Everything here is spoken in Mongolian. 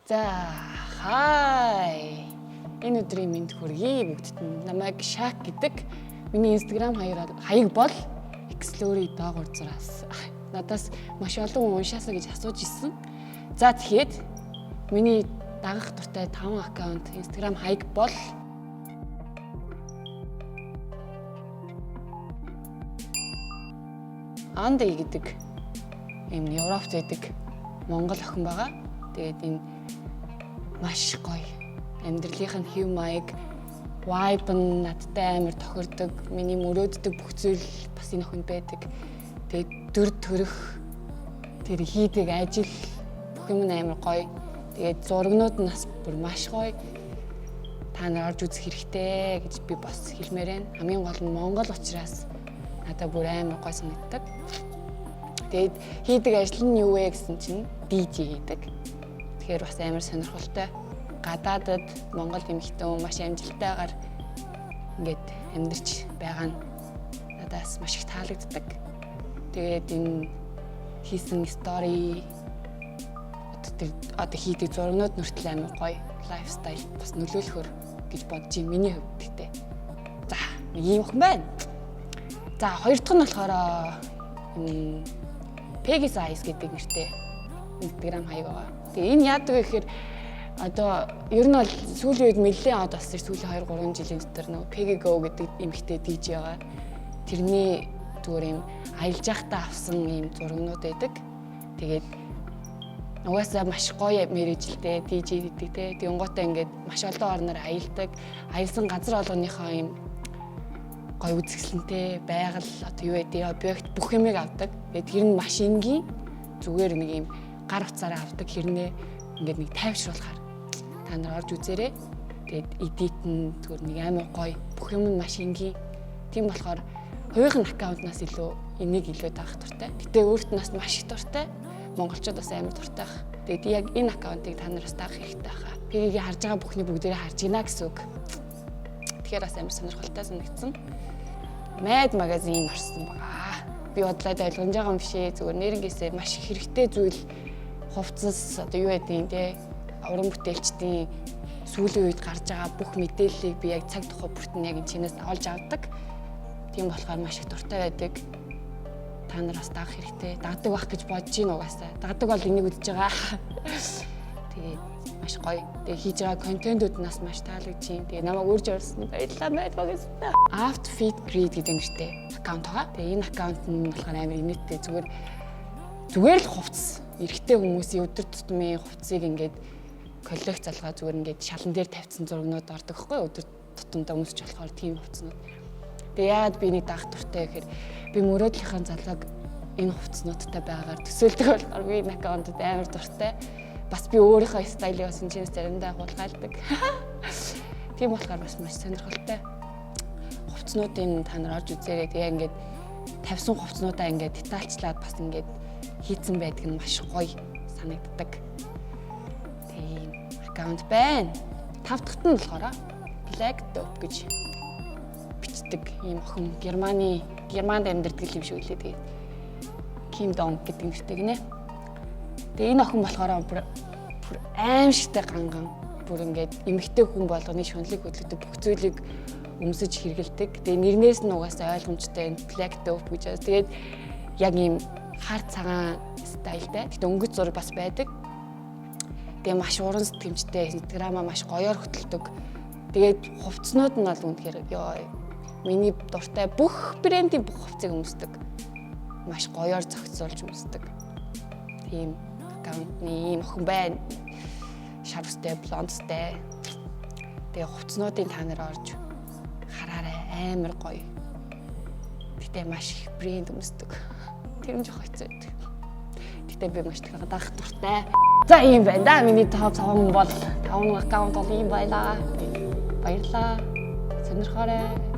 За хай. Энэ өдрийн мэнд хүргэе бүгдд нь. Намайг Шак гэдэг. Миний Instagram хаяг бол Xlori доогуур зураас. Надаас маш олон уншаасаа гэж асууж ирсэн. За тэгэхэд миний дагах дуртай 5 аккаунт Instagram хаяг бол Анди гэдэг юм Европт байдаг Монгол охин байгаа. Тэгээд энэ маш гоё амьдралынх нь хэв маяг vibe нь надтай амар тохирдог. Миний мөрөөддөг бүх зүйл бас энэ охинд байдаг. Тэгээд дүр төрх тэр хийдэг ажил бүх юм амар гоё. Тэгээд зургнууд нь бас бүр маш гоё. Та нар орж үзэх хэрэгтэй гэж би бас хэлмээр байна. Хамгийн гол нь Монгол учраас надад бүр амар гоё санагддаг. Тэгээд хийдэг ажил нь юу вэ гэсэн чинь DJ хийдэг. Тэгэхээр бас амар сонирхолтой. Гадаадад Монгол эмэгтэй маш амжилттайгаар ингээд амьдарч байгаа нь надаас маш их таалагддаг. Тэгээд энэ хийсэн стори одоо хийдэг зургнууд нүртэл амар гоё лайфстайл бас нөлөөлөхөр гэж бодож юм миний хувьд гэдэг. За, ийм охин байна. За, хоёр дахь нь болохоор Peggy's Eyes гэдэг нэртэй Instagram хаяг байгаа. Тэгээ энэ яадаг вэ гэхээр одоо ер нь бол сүүлийн үед нэлээд од бас сүүлийн 2-3 жилийн дотор нөгөө Peggy Go гэдэг эмэгтэй DJ байгаа. Тэрний зүгээр юм аялж явахдаа авсан юм зургнууд байдаг. Тэгээд угаасаа маш гоё мэрэгжилтэй DJ гэдэг те. Тэнгуутаа ингээд маш олон орноор аялдаг. Аялсан газар болгоныхоо юм гоё үзэсгэлэнтэй байгаль одоо юу гэдэг объект бүх юмыг авдаг. Тэгээд тэр нь маш энгийн зүгээр нэг юм гар утсаараа авдаг хэрнээ ингээд нэг тайвшруулахаар та нар орж үзээрэй. Тэгээд эдит нь зүгээр нэг амар гоё бүх юм нь маш энгийн. Тийм болохоор хувийнх нь аккаунтнаас илүү энийг илүү даах дуртай. Гэтэ өөрт нь бас маш их дуртай. Монголчууд бас амар дуртай. Тэгээд яг энэ аккаунтыг та нараас даах хэрэгтэй хаа. Пигийг харж байгаа бүхний бүгдээрээ харж гинэ гэсэн үг. Тэгэхээр бас амар сонирхолтой санагдсан. Mad magazine орсон байгаа. Би бодлоод ойлгож байгаа юм бишээ. Зүгээр нэрнгээсээ маш их хэрэгтэй зүйл хувцас одоо юу гэдэг те уран бүтээлчдийн сүүлийн үед гарч байгаа бүх мэдээллийг би яг цаг тухай бүртэн яг энэ чинээс олж авдаг. Тийм болохоор маш их дуртай байдаг. Та нар бас даах хэрэгтэй. Дагдаг байх гэж бодож гин угаасаа. Дагдаг бол энийг үзэж байгаа. Тэгээд маш гоё. Тэгээд хийж байгаа контентууд нас маш таалагдж байна. Тэгээд намайг үрж орсон баярлалаа байна гэсэн. Outfit Grid гэдэг нэртэй аккаунт байгаа. Тэгээд энэ аккаунт нь болохоор амар инээдтэй зүгээр л хувцас. Эрэгтэй хүмүүсийн өдөр тутмын хувцсыг ингээд коллект залгаа зүгээр ингээд шалан дээр тавьсан зургнууд ордог хгүй өдөр тутамдаа өмсч болохоор тийм хувцснууд. Тэгээ яагаад би нэг даах дуртай гэхээр би мөрөөдлийнхаа залгааг энэ хувцснуудтай байгаагаар төсөөлдөг болохоор би энэ аккаунтод амар дуртай. Бас би өөрийнхөө стайлыг бас энэ заримдаа хулгайлдаг. Тийм болохоор бас маш сонирхолтой. Хувцснуудын та нар орж үзээрэй. Тэгээ ингээд тавьсан хувцснуудаа ингээд детальчлаад бас ингээд хийцэн байдаг нь маш гоё санагддаг. Тийм аккаунт байна. Тав дахьт нь болохоор Black Dope гэж бичдэг ийм охин Германд амьдардаг юм шиг үлээ. Тэгээд Kim Dong гэдэг нэртэй гинэ. Тэгээ энэ охин болохоор бүр аимшигтай ганган бүр ингээд эмэгтэй хүн болгоны шунлыг хөдөлгдөг бүх зүйлийг өмсөж хэрэгэлдэг. Тэгээ нэрнээс нь угаасаа ойлгомжтой энэ Black Dope гэж байна. Тэгээд яг ийм хар цагаан стайлтай. Гэтэ өнгөц зураг бас байдаг. Тэгээ маш уран сэтгэмжтэй, Instagram-аа маш гоёор хөтэлдэг. Тэгээд хувцснууд нь бол үнэхээр ёо миний дуртай бүх брендийн бүх хувцсыг өмсдөг. Маш гоёор зохицуулж өмсдөг. Тийм аккаунтны ийм охин байна. Шарвстай, блондстай. Тэгээ хувцснуудын та нар орж хараарай амар гоё. Гэтэ маш их брэнд өмсдөг. Тэр нь жоох хэцүү байдаг. Гэтэ би маш их даах дуртай. За ийм байна да. Миний топ 5 бол 5 аккаунт бол ийм байлаа. Баярлалаа. Сонирхоорой.